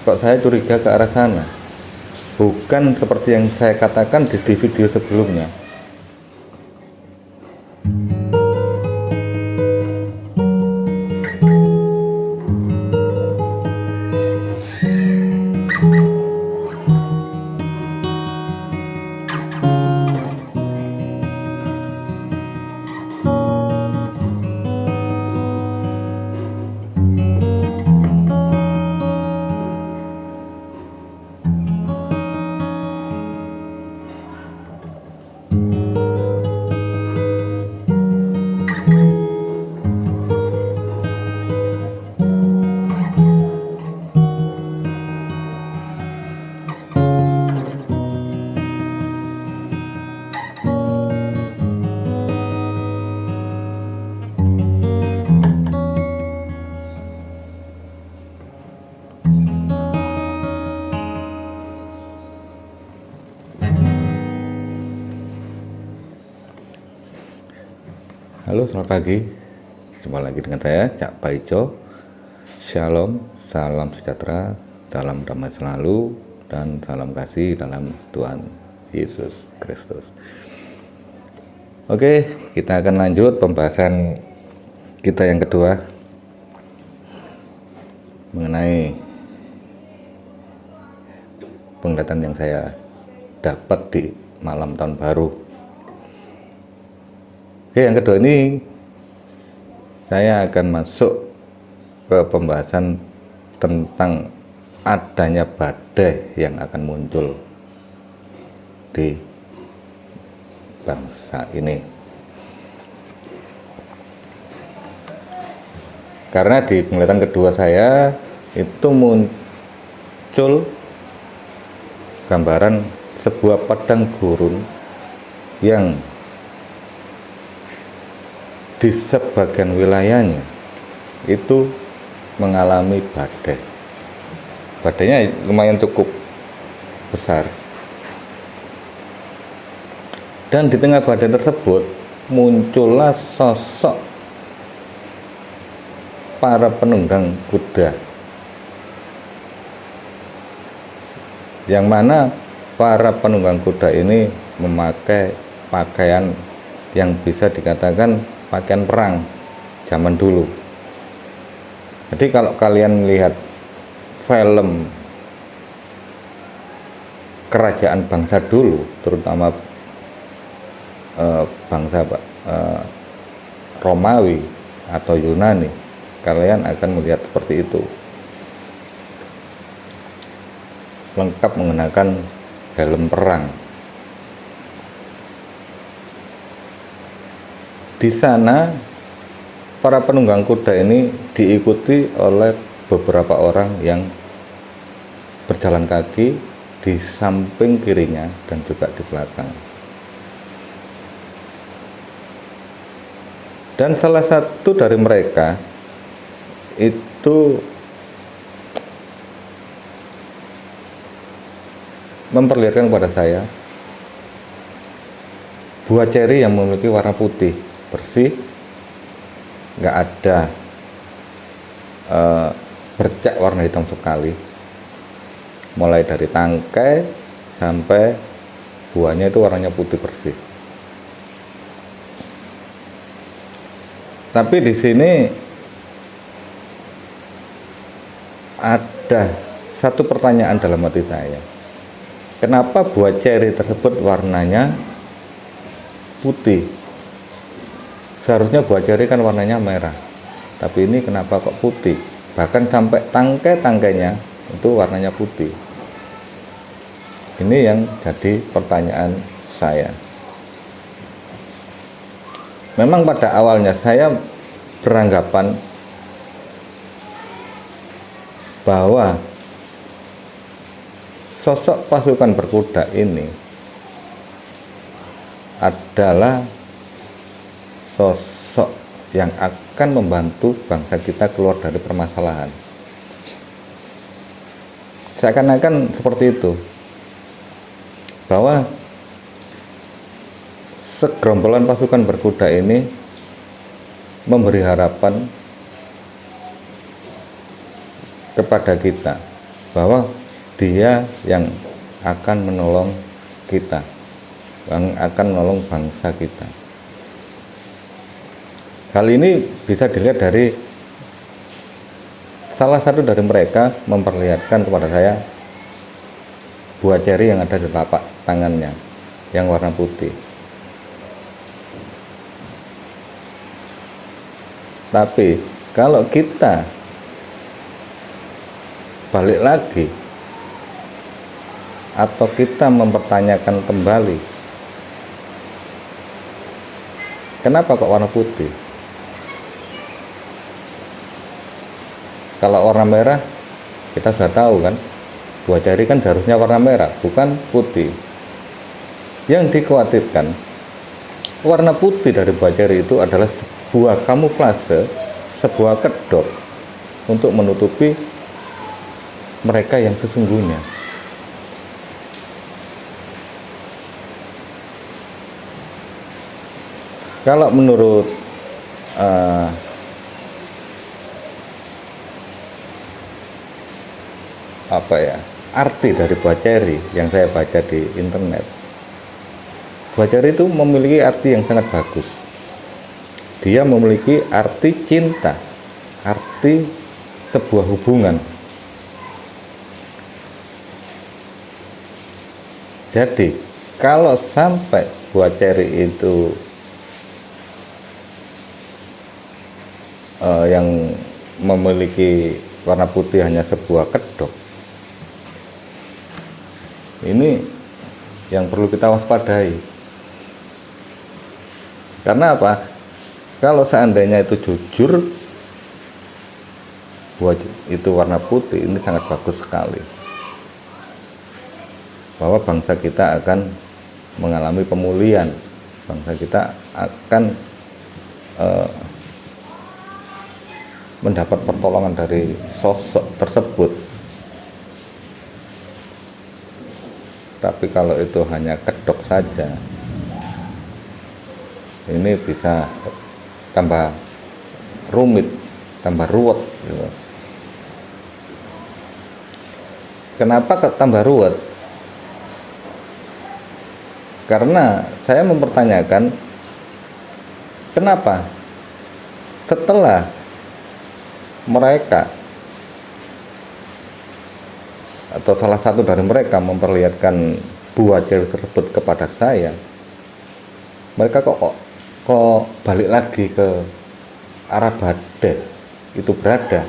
Kok saya curiga ke arah sana? Bukan seperti yang saya katakan di video sebelumnya. Halo, selamat pagi. Jumpa lagi dengan saya, Cak Paijo. Shalom, salam sejahtera, salam damai selalu, dan salam kasih dalam Tuhan Yesus Kristus. Oke, kita akan lanjut pembahasan kita yang kedua mengenai penglihatan yang saya dapat di malam tahun baru. Oke, yang kedua ini saya akan masuk ke pembahasan tentang adanya badai yang akan muncul di bangsa ini. Karena di penglihatan kedua saya itu muncul gambaran sebuah padang gurun yang di sebagian wilayahnya itu mengalami badai. Badainya lumayan cukup besar. Dan di tengah badai tersebut muncullah sosok para penunggang kuda, yang mana para penunggang kuda ini memakai pakaian yang bisa dikatakan pakaian perang zaman dulu. Jadi kalau kalian lihat film kerajaan bangsa dulu, terutama bangsa Romawi atau Yunani, kalian akan melihat seperti itu, lengkap menggunakan helm perang. Di sana para penunggang kuda ini diikuti oleh beberapa orang yang berjalan kaki di samping kirinya dan juga di belakang. Dan salah satu dari mereka itu memperlihatkan kepada saya buah ceri yang memiliki warna putih bersih, nggak ada bercak warna hitam sekali, mulai dari tangkai sampai buahnya itu warnanya putih bersih. Tapi di sini ada satu pertanyaan dalam hati saya, kenapa buah ceri tersebut warnanya putih? Seharusnya buah ceri kan warnanya merah, tapi ini kenapa kok putih? Bahkan sampai tangkai-tangkainya itu warnanya putih. Ini yang jadi pertanyaan saya. Memang pada awalnya saya beranggapan bahwa sosok pasukan berkuda ini adalah sosok yang akan membantu bangsa kita keluar dari permasalahan. Seakan-akan seperti itu, bahwa segerombolan pasukan berkuda ini memberi harapan kepada kita bahwa dia yang akan menolong kita, yang akan menolong bangsa kita. Hal ini bisa dilihat dari salah satu dari mereka memperlihatkan kepada saya buah ceri yang ada di telapak tangannya yang warna putih. Tapi kalau kita balik lagi atau kita mempertanyakan kembali, kenapa kok warna putih? Kalau warna merah kita sudah tahu kan, buah ceri kan seharusnya warna merah, bukan putih. Yang dikhawatirkan warna putih dari buah ceri itu adalah sebuah kamuflase, sebuah kedok untuk menutupi mereka yang sesungguhnya. Kalau menurut arti dari buah ceri yang saya baca di internet, buah ceri itu memiliki arti yang sangat bagus. Dia memiliki arti cinta, arti sebuah hubungan. Jadi kalau sampai buah ceri itu yang memiliki warna putih hanya sebuah kedok, ini yang perlu kita waspadai. Karena apa? Kalau seandainya itu jujur buah itu warna putih, ini sangat bagus sekali, bahwa bangsa kita akan mengalami pemulihan, bangsa kita akan mendapat pertolongan dari sosok tersebut. Tapi kalau itu hanya kedok saja, ini bisa tambah rumit, tambah ruwet gitu. Kenapa tambah ruwet? Karena saya mempertanyakan, kenapa setelah mereka atau salah satu dari mereka memperlihatkan buah ceri tersebut kepada saya, mereka kok balik lagi ke arah badai itu berada,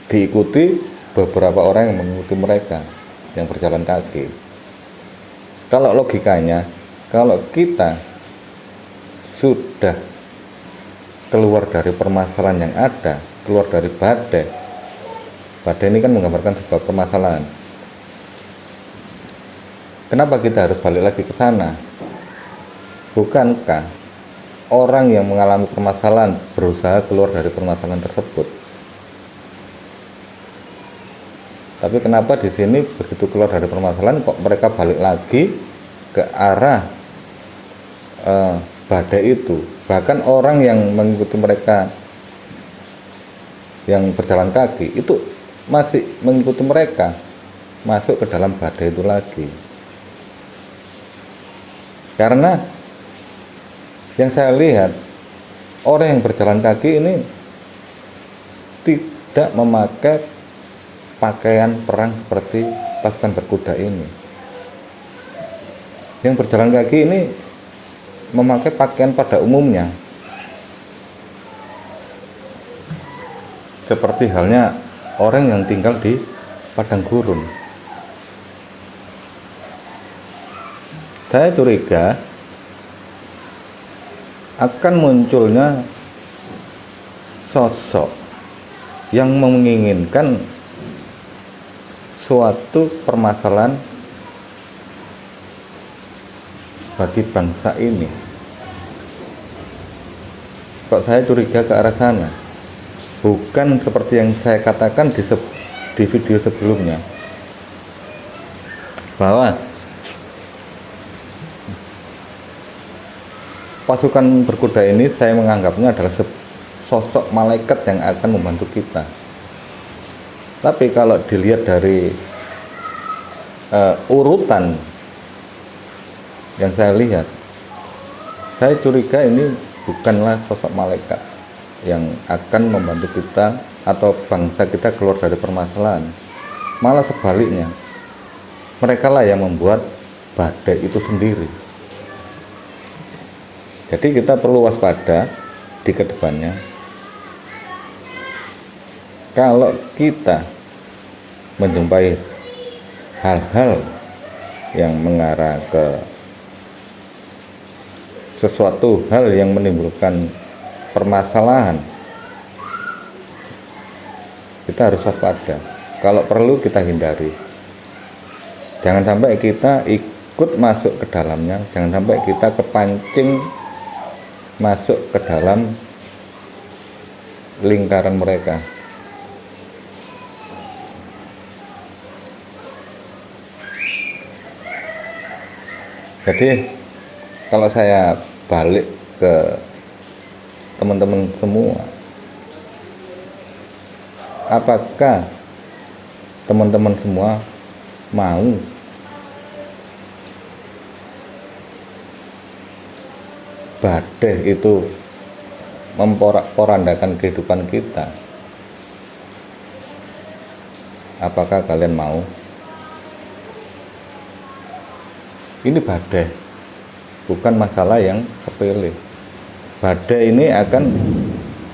diikuti beberapa orang yang mengikuti mereka yang berjalan kaki. Kalau logikanya, kalau kita sudah keluar dari permasalahan yang ada, keluar dari badai ini kan menggambarkan sebuah permasalahan. Kenapa kita harus balik lagi ke sana? Bukankah orang yang mengalami permasalahan berusaha keluar dari permasalahan tersebut? Tapi kenapa di sini begitu keluar dari permasalahan kok mereka balik lagi ke arah badai itu? Bahkan orang yang mengikuti mereka yang berjalan kaki itu masih mengikuti mereka masuk ke dalam badai itu lagi. Karena yang saya lihat, orang yang berjalan kaki ini tidak memakai pakaian perang seperti pasukan berkuda ini. Yang berjalan kaki ini memakai pakaian pada umumnya, seperti halnya orang yang tinggal di padang gurun. Saya curiga akan munculnya sosok yang menginginkan suatu permasalahan bagi bangsa ini. Kok saya curiga ke arah sana? Bukan seperti yang saya katakan di video sebelumnya, bahwa pasukan berkuda ini saya menganggapnya adalah sosok malaikat yang akan membantu kita. Tapi kalau dilihat dari urutan yang saya lihat, saya curiga ini bukanlah sosok malaikat yang akan membantu kita atau bangsa kita keluar dari permasalahan. Malah sebaliknya, mereka lah yang membuat badai itu sendiri. Jadi kita perlu waspada di kedepannya. Kalau kita menjumpai hal-hal yang mengarah ke sesuatu hal yang menimbulkan permasalahan, kita harus waspada. Kalau perlu kita hindari. Jangan sampai kita ikut masuk ke dalamnya, jangan sampai kita kepancing masuk ke dalam lingkaran mereka. Jadi kalau saya balik ke teman-teman semua, apakah teman-teman semua mau badai itu memporak-porandakan kehidupan kita? Apakah kalian mau? Ini badai, bukan masalah yang sepele. Badai ini akan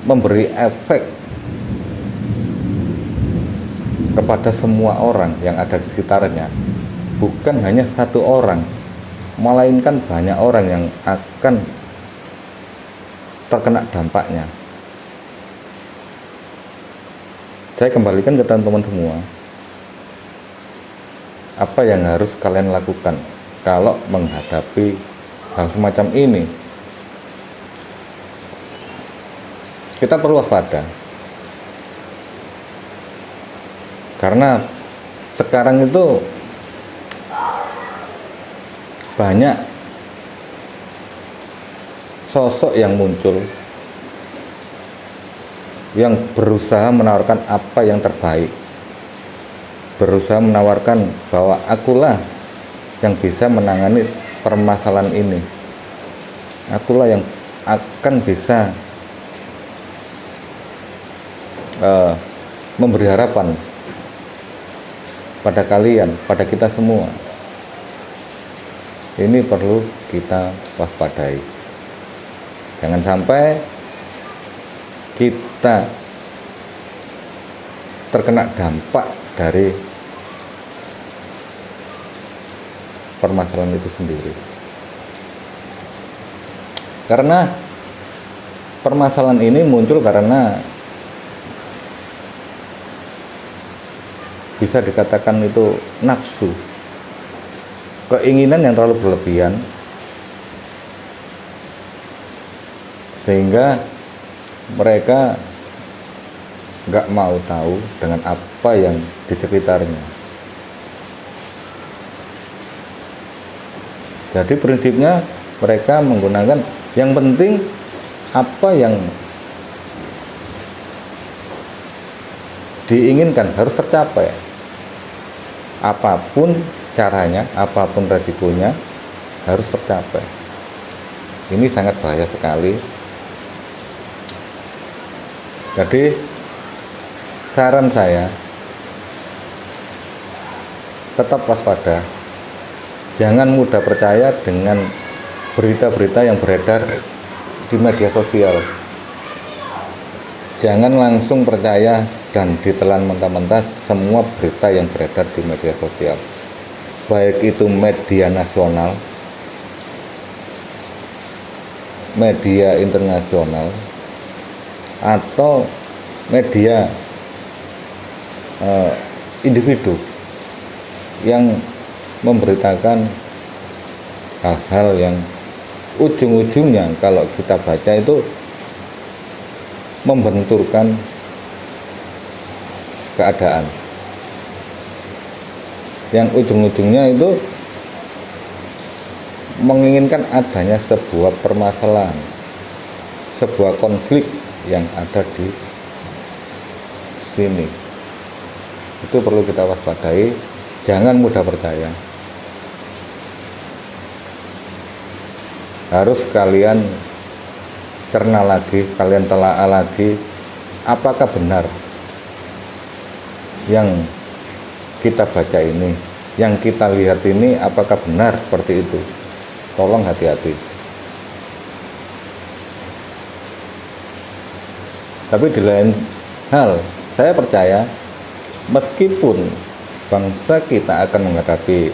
memberi efek kepada semua orang yang ada di sekitarnya, bukan hanya satu orang, melainkan banyak orang yang akan terkena dampaknya. Saya kembalikan ke teman-teman semua, apa yang harus kalian lakukan kalau menghadapi hal semacam ini? Kita perlu waspada, karena sekarang itu banyak sosok yang muncul yang berusaha menawarkan apa yang terbaik, berusaha menawarkan bahwa akulah yang bisa menangani permasalahan ini, akulah yang akan bisa memberi harapan pada kalian, pada kita semua. Ini perlu kita waspadai. Jangan sampai kita terkena dampak dari permasalahan itu sendiri. Karena permasalahan ini muncul karena bisa dikatakan itu nafsu, keinginan yang terlalu berlebihan, sehingga mereka nggak mau tahu dengan apa yang di sekitarnya. Jadi prinsipnya mereka menggunakan yang penting apa yang diinginkan harus tercapai, apapun caranya, apapun resikonya harus tercapai. Ini sangat bahaya sekali. Jadi saran saya, tetap waspada, jangan mudah percaya dengan berita-berita yang beredar di media sosial. Jangan langsung percaya dan ditelan mentah-mentah semua berita yang beredar di media sosial, baik itu media nasional, media internasional, atau media individu yang memberitakan hal-hal yang ujung-ujungnya kalau kita baca itu membenturkan keadaan, yang ujung-ujungnya itu menginginkan adanya sebuah permasalahan, sebuah konflik yang ada di sini. Itu perlu kita waspadai, jangan mudah percaya. Harus kalian cerna lagi, kalian telaah lagi, apakah benar yang kita baca ini, yang kita lihat ini, apakah benar seperti itu. Tolong hati-hati. Tapi di lain hal, saya percaya meskipun bangsa kita akan menghadapi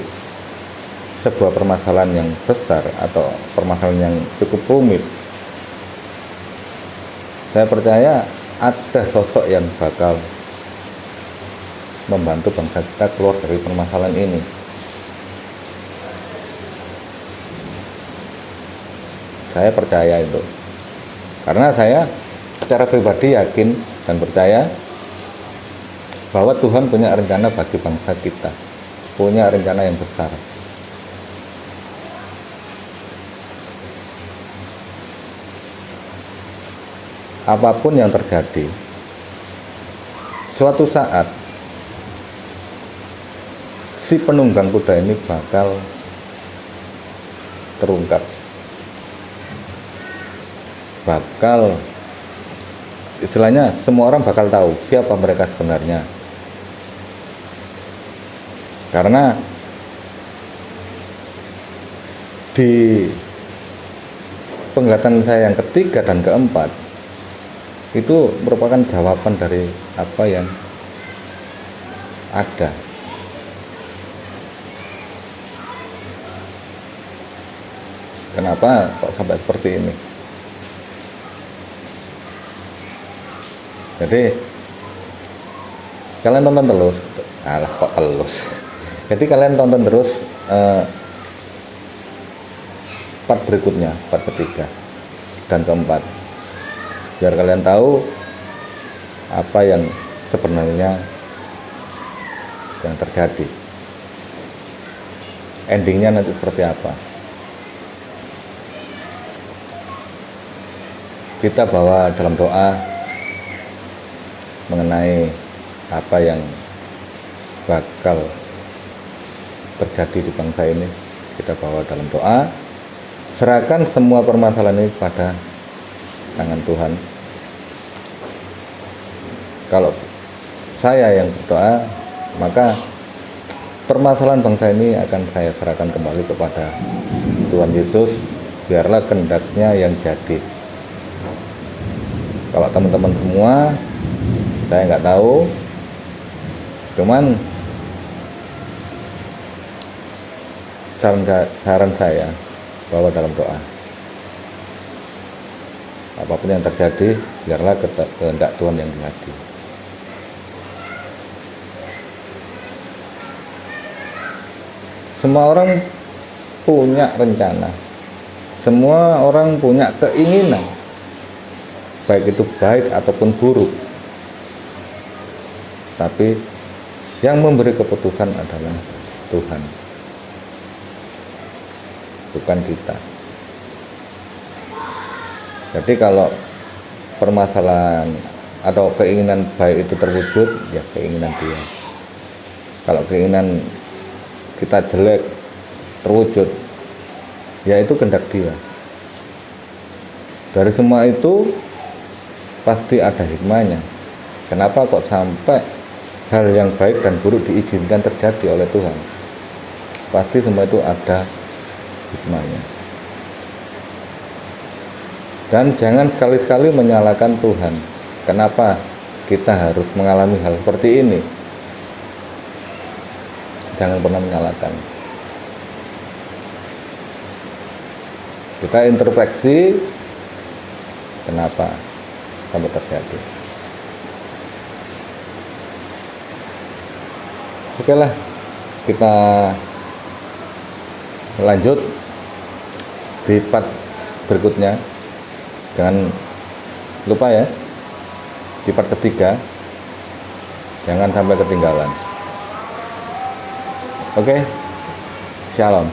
sebuah permasalahan yang besar atau permasalahan yang cukup rumit, saya percaya ada sosok yang bakal membantu bangsa kita keluar dari permasalahan ini. Saya percaya itu, karena saya secara pribadi yakin dan percaya bahwa Tuhan punya rencana bagi bangsa kita, punya rencana yang besar. Apapun yang terjadi, suatu saat si penunggang kuda ini bakal terungkap, bakal, istilahnya semua orang bakal tahu siapa mereka sebenarnya. Karena di penglihatan saya yang ketiga dan keempat itu merupakan jawaban dari apa yang ada. Kenapa kok sampai seperti ini? Jadi kalian tonton terus, kok terus. Jadi kalian tonton terus part berikutnya, part ketiga dan keempat, biar kalian tahu apa yang sebenarnya yang terjadi, endingnya nanti seperti apa. Kita bawa dalam doa mengenai apa yang bakal terjadi di bangsa ini. Kita bawa dalam doa, serahkan semua permasalahan ini pada tangan Tuhan. Kalau saya yang berdoa, maka permasalahan bangsa ini akan saya serahkan kembali kepada Tuhan Yesus. Biarlah kehendaknya yang jadi. Kalau teman-teman semua, saya nggak tahu, cuman saran saya bawa dalam doa. Apapun yang terjadi, biarlah kehendak Tuhan yang jadi. Semua orang punya rencana, semua orang punya keinginan, baik itu baik ataupun buruk. Tapi yang memberi keputusan adalah Tuhan, bukan kita. Jadi kalau permasalahan atau keinginan baik itu terwujud, ya keinginan Dia. Kalau keinginan kita jelek terwujud, ya itu kehendak Dia. Dari semua itu pasti ada hikmahnya. Kenapa kok sampai hal yang baik dan buruk diizinkan terjadi oleh Tuhan? Pasti semua itu ada hikmahnya. Dan jangan sekali-sekali menyalahkan Tuhan. Kenapa kita harus mengalami hal seperti ini? Jangan pernah menyalahkan. Kita introspeksi, kenapa sampai terjadi. Oke lah, kita lanjut di part berikutnya. Jangan lupa ya, di part ketiga jangan sampai ketinggalan. Oke, shalom.